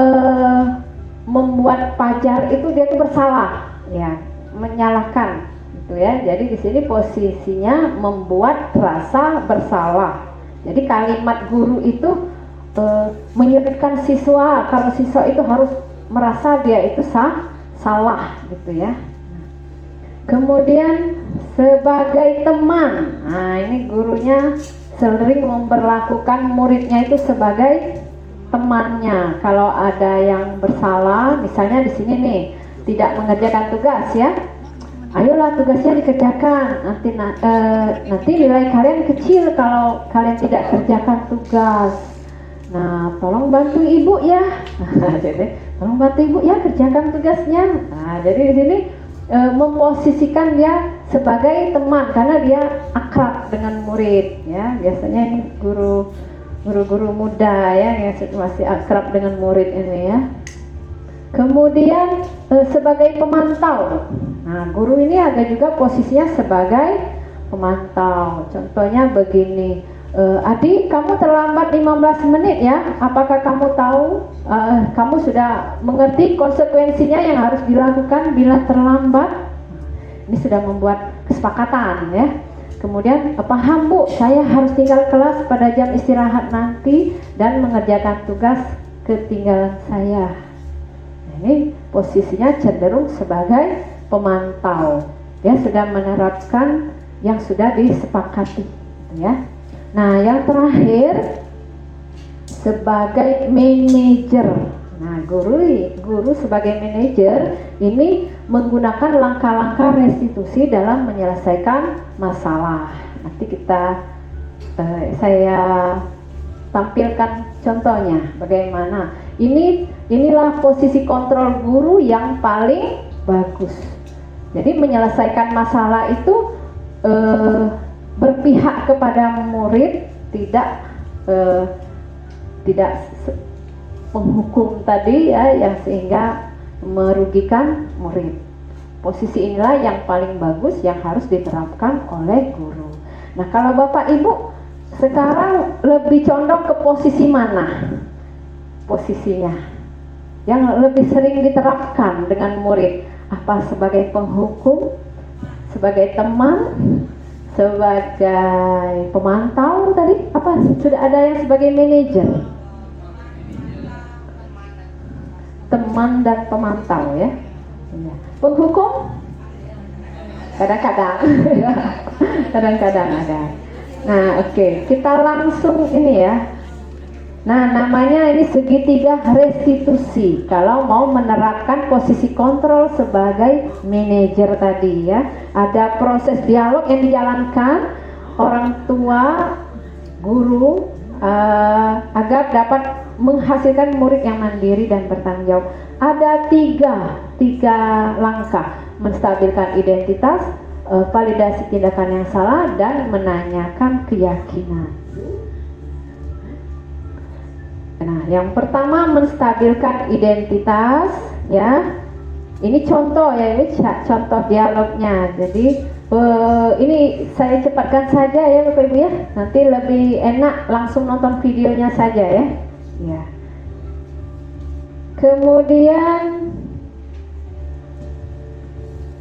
membuat Pajar itu dia itu bersalah, ya, menyalahkan, gitu ya. Jadi di sini posisinya membuat rasa bersalah. Jadi kalimat guru itu menyudutkan siswa, kalau siswa itu harus merasa dia itu salah gitu ya. Kemudian sebagai teman, nah ini gurunya sering memperlakukan muridnya itu sebagai temannya. Kalau ada yang bersalah, misalnya di sini nih tidak mengerjakan tugas ya, ayolah tugasnya dikerjakan, nanti nilai kalian kecil kalau kalian tidak kerjakan tugas. Nah tolong bantu ibu ya. Jadi tolong bantu ibu ya kerjakan tugasnya. Nah jadi di sini memposisikan dia sebagai teman karena dia akrab dengan murid ya. Biasanya ini guru-guru muda ya yang masih akrab dengan murid ini ya. Kemudian sebagai pemantau. Nah, guru ini ada juga posisinya sebagai pemantau. Contohnya begini, adik kamu terlambat 15 menit ya. Apakah kamu tahu, kamu sudah mengerti konsekuensinya yang harus dilakukan bila terlambat? Ini sudah membuat kesepakatan ya. Kemudian paham Bu, saya harus tinggal kelas pada jam istirahat nanti dan mengerjakan tugas ketinggalan saya. Nah, ini posisinya cenderung sebagai pemantau, ya, sudah menerapkan yang sudah disepakati, ya. Nah, yang terakhir sebagai manajer. Nah, guru sebagai manajer ini menggunakan langkah-langkah restitusi dalam menyelesaikan masalah. Nanti saya tampilkan contohnya bagaimana. Inilah posisi kontrol guru yang paling bagus. Jadi menyelesaikan masalah itu berpihak kepada murid, tidak menghukum tadi ya, yang sehingga merugikan murid. Posisi inilah yang paling bagus yang harus diterapkan oleh guru. Nah, kalau Bapak Ibu sekarang lebih condong ke posisi mana? Posisinya yang lebih sering diterapkan dengan murid, apa sebagai penghukum, sebagai teman, sebagai pemantau tadi, apa sudah ada yang sebagai manajer? teman dan pemantau ya. Ya. Penghukum kadang-kadang kadang-kadang ada. Nah, oke, kita langsung ini ya. Nah, namanya ini segitiga restitusi. Kalau mau menerapkan posisi kontrol sebagai manajer tadi ya, ada proses dialog yang dijalankan orang tua, guru agar dapat menghasilkan murid yang mandiri dan bertanggung jawab. Ada tiga langkah: menstabilkan identitas, validasi tindakan yang salah, dan menanyakan keyakinan. Nah, yang pertama menstabilkan identitas ya. Ini contoh ya, ini contoh dialognya. Jadi ini saya cepatkan saja ya Bapak Ibu ya. Nanti lebih enak langsung nonton videonya saja ya. Ya. Kemudian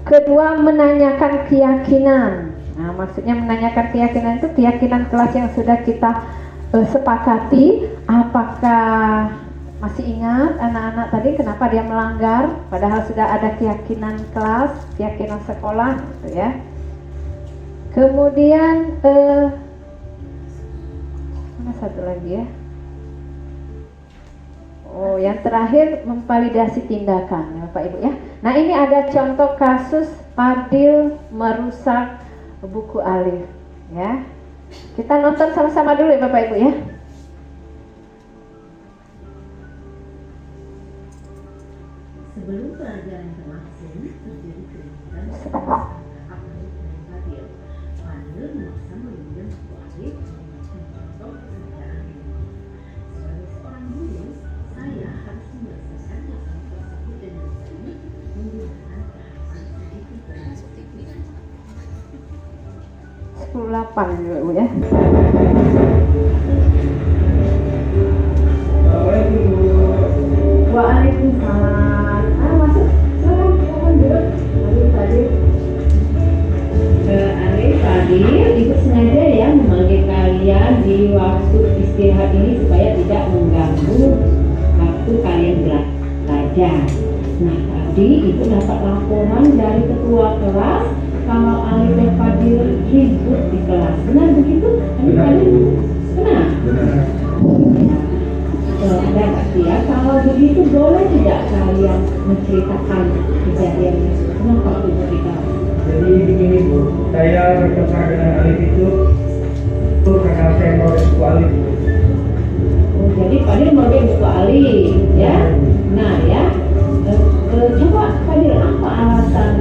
kedua, menanyakan keyakinan. Nah, maksudnya menanyakan keyakinan itu keyakinan kelas yang sudah kita sepakati. Apakah masih ingat anak-anak tadi kenapa dia melanggar padahal sudah ada keyakinan kelas, keyakinan sekolah gitu ya. Kemudian mana satu lagi ya? Oh, yang terakhir memvalidasi tindakan ya Bapak Ibu ya. Nah, ini ada contoh kasus Fadil merusak buku alif ya. Kita nonton sama-sama dulu ya Bapak Ibu ya. Sebelum pelajaran berlangsung, terjadi keributan setelah Ahmad dan Fadil. Fadil memaksa meminjam buku alif dengan contoh kesejahteraan di rumah. Sebagai seorang guru, saya harus menyelesaikan masalah tersebut dengan baik menggunakan tahapan sedikit demi sedikit. 10.8 ya Bu ya. Waalaikumsalam. Masuk. Silakan duduk. Fadil. Fadil, Ibu sengaja ya memanggil kalian di waktu istirahat ini supaya tidak mengganggu waktu kalian belajar. Nah, tadi Ibu dapat laporan dari ketua kelas kalau Alif dan Fadil ribut di kelas. Benar begitu? Benar. Ada pasti ya. Kalau begitu boleh tidak kalian menceritakan kejadiannya? Kenapa Ibu beritahu? Jadi begini Bu, saya bertengkar dengan Alif itu karena saya merobek buku Alif. Oh, jadi Fadil merobek buku Alif ya. Nah ya, coba Fadil, apa alasan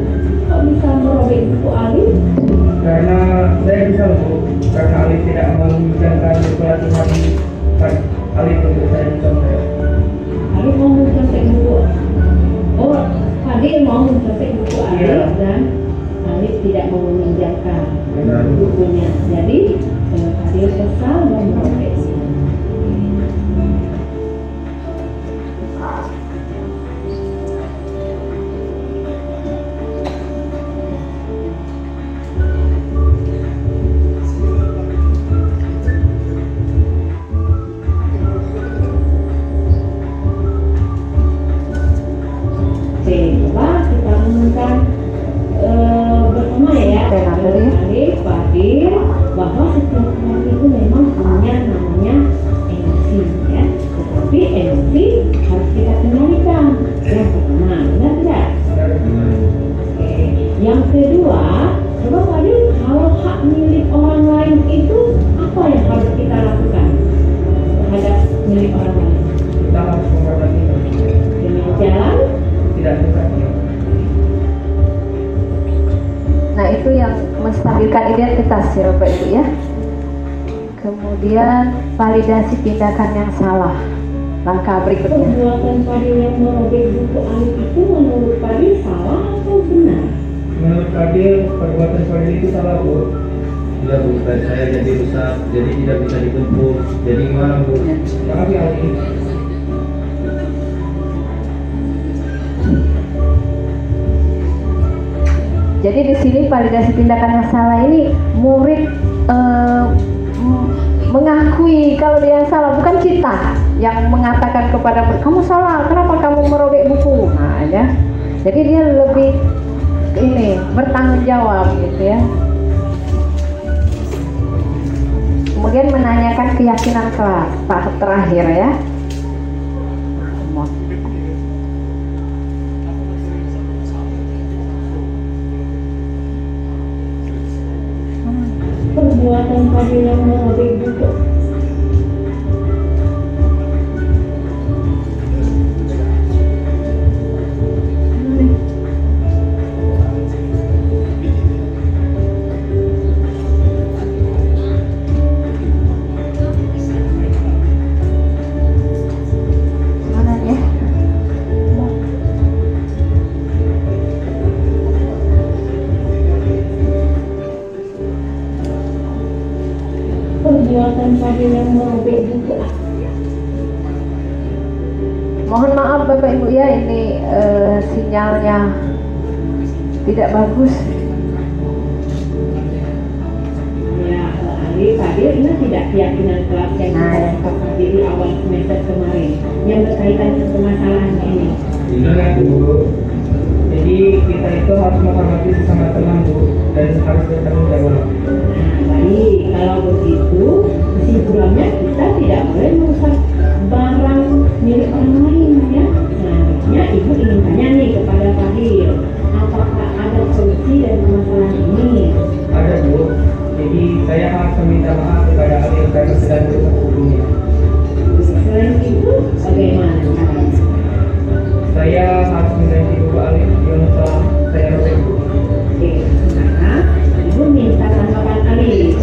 kok bisa merobek buku Alif? Karena saya bisa Bu, karena Alif tidak menunjukkan pelatihan Alif untuk saya mencontek. Alif mau mencontek buku. Oh, Fadil mau mencontek buku Alif dan Alif tidak mau meminjamkan bukunya. Jadi Fadil kesal dan merobek. Fadil bahwa setiap orang itu memang punya namanya emosi ya, tetapi emosi harus kita kendalikan. Yang pertama, benar tidak? Oke. Yang kedua, coba Fadil, kalau hak milik orang lain itu apa yang harus kita lakukan terhadap milik orang lain? Kita harus menghormatinya Dengan jalan tidak sukanya. Nah, itu yang menstabilkan identitas ya Bapak Ibu ya. Kemudian validasi tindakan yang salah. Langkah berikutnya. Perbuatan Fadil yang merobek buku Alif itu menurut Fadil salah atau benar? Menurut Fadil, perbuatan Fadil itu salah Bu. Iya Bu, dan saya jadi rusak, jadi tidak bisa dikumpul. Jadi gimana Bu? Maaf ya Alif. Jadi di sini validasi tindakan yang salah ini murid mengakui kalau dia salah, bukan kita yang mengatakan kepada kamu salah, kenapa kamu merobek buku. Nah ya, jadi dia lebih ini bertanggung jawab gitu ya. Kemudian menanyakan keyakinan kelas, tahap terakhir ya. Perbuatan Fadil yang merobek buku. Perbuatan Fadil yang merobek buku. Mohon maaf Bapak Ibu ya, ini sinyalnya tidak bagus. Ya, Fadil ini tidak keyakinan kelas yang kita di awal semester kemarin yang berkaitan dengan permasalahan ini. Ingat Bu, jadi kita itu harus menghormati sesama teman Bu, dan harus bertanggung jawab. Baik, kalau begitu kesimpulannya kita tidak boleh merusak barang milik orang lain ya. Selanjutnya Ibu ingin tanya nih kepada Fadil, apakah ada solusi dari masalah ini? Ada Bu, jadi saya harus meminta maaf kepada Alif karena sedang merusak bukunya. Selain itu bagaimana caranya? Saya harus mengganti buku Alif yang telah saya robek. Oke, sekarang Ibu minta tanggapan Alif.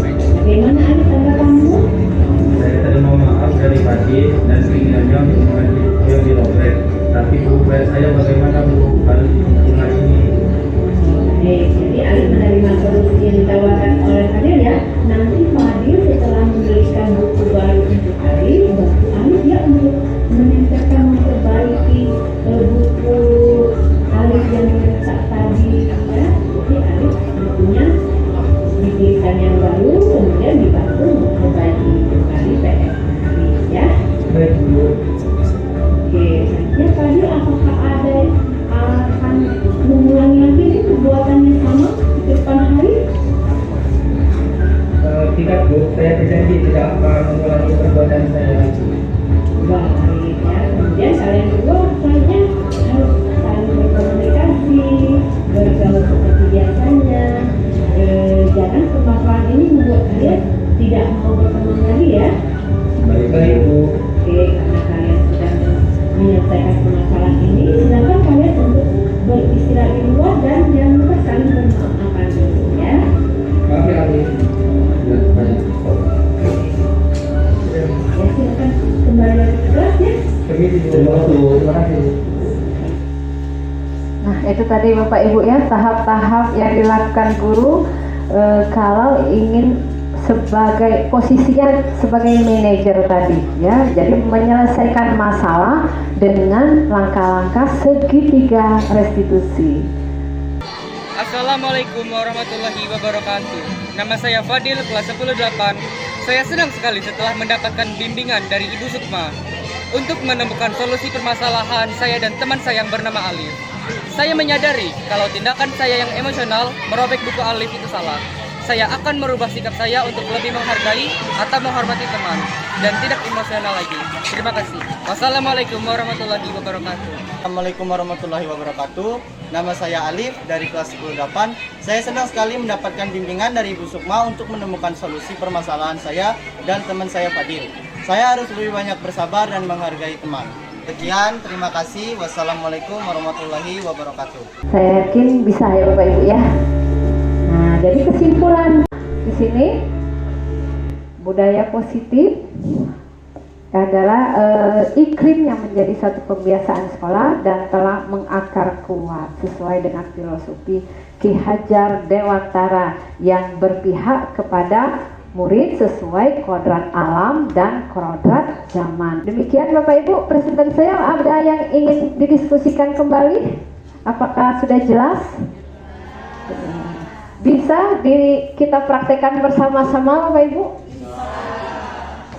Bagaimana Alif tanggapanmu? Saya terima maaf dari Fadil dan keinginannya untuk mengganti buku yang dirobek. Tapi Bu, saya bagaimana Bu harus dihubungan ini? Jadi Alif menerima solusi yang ditawarkan oleh Fadil ya. Nanti Fadil setelah membelikan buku baru untuk Alif, bantu Alif ya untuk menempelkan memperbaiki buku Alif yang rusak tadi ya. Jadi Alif bukunya dibelikan yang baru, kemudian dibantu memperbaiki kembali PR Alif ya. Baik Bu. Oke, ya Fadil apakah ada akan mengulangi lagi nih perbuatan yang sama di depan hari? Tidak Bu, saya berjanji tidak akan mengulangi perbuatan saya lagi. Baik ya, kemudian kalian berdua selanjutnya harus saling berkomunikasi, bergaul seperti biasanya. Jangan permasalahan ini membuat kalian tidak mau berteman lagi ya. Baik Bu. Oke, karena kalian sudah menyelesaikan permasalahan ini, silakan kalian untuk beristirahat di luar dan jangan lupa saling bermaafkan dulu ya. Maaf ya Alif. Ya, baik. Ya silakan kembali lagi ke kelas ya. Permisi Bu. Terima kasih Bu. Nah itu tadi Bapak Ibu ya, tahap-tahap yang dilakukan guru kalau ingin sebagai posisinya sebagai manajer tadi ya, jadi menyelesaikan masalah dengan langkah-langkah segitiga restitusi. Assalamualaikum warahmatullahi wabarakatuh. Nama saya Fadil, kelas 10-8. Saya senang sekali setelah mendapatkan bimbingan dari Ibu Sukma untuk menemukan solusi permasalahan saya dan teman saya yang bernama Alif. Saya menyadari kalau tindakan saya yang emosional merobek buku Alif itu salah. Saya akan merubah sikap saya untuk lebih menghargai atau menghormati teman dan tidak emosional lagi. Terima kasih. Wassalamualaikum warahmatullahi wabarakatuh. Assalamualaikum warahmatullahi wabarakatuh. Nama saya Alif dari kelas 10-8. Saya senang sekali mendapatkan bimbingan dari Ibu Sukma untuk menemukan solusi permasalahan saya dan teman saya Fadil. Saya harus lebih banyak bersabar dan menghargai teman. Sekian, terima kasih. Wassalamualaikum warahmatullahi wabarakatuh. Saya yakin bisa ya Bapak Ibu ya. Nah, jadi kesimpulan di sini budaya positif adalah iklim yang menjadi satu kebiasaan sekolah dan telah mengakar kuat sesuai dengan filosofi Ki Hajar Dewantara yang berpihak kepada murid sesuai kodrat alam dan kodrat zaman. Demikian Bapak Ibu presentasi saya. Ada yang ingin didiskusikan kembali? Apakah sudah jelas? Bisa kita praktekkan bersama-sama Bapak Ibu?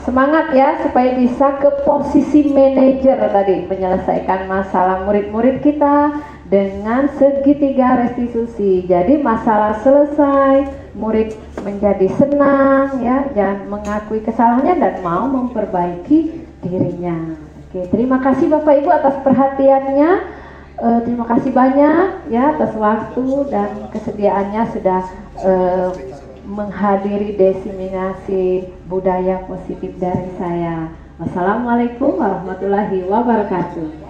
Semangat ya supaya bisa ke posisi manajer tadi, menyelesaikan masalah murid-murid kita dengan segitiga restitusi. Jadi masalah selesai, murid menjadi senang ya, dan mengakui kesalahannya dan mau memperbaiki dirinya. Oke, terima kasih Bapak Ibu atas perhatiannya. Terima kasih banyak ya atas waktu dan kesediaannya sudah menghadiri diseminasi budaya positif dari saya. Wassalamualaikum warahmatullahi wabarakatuh.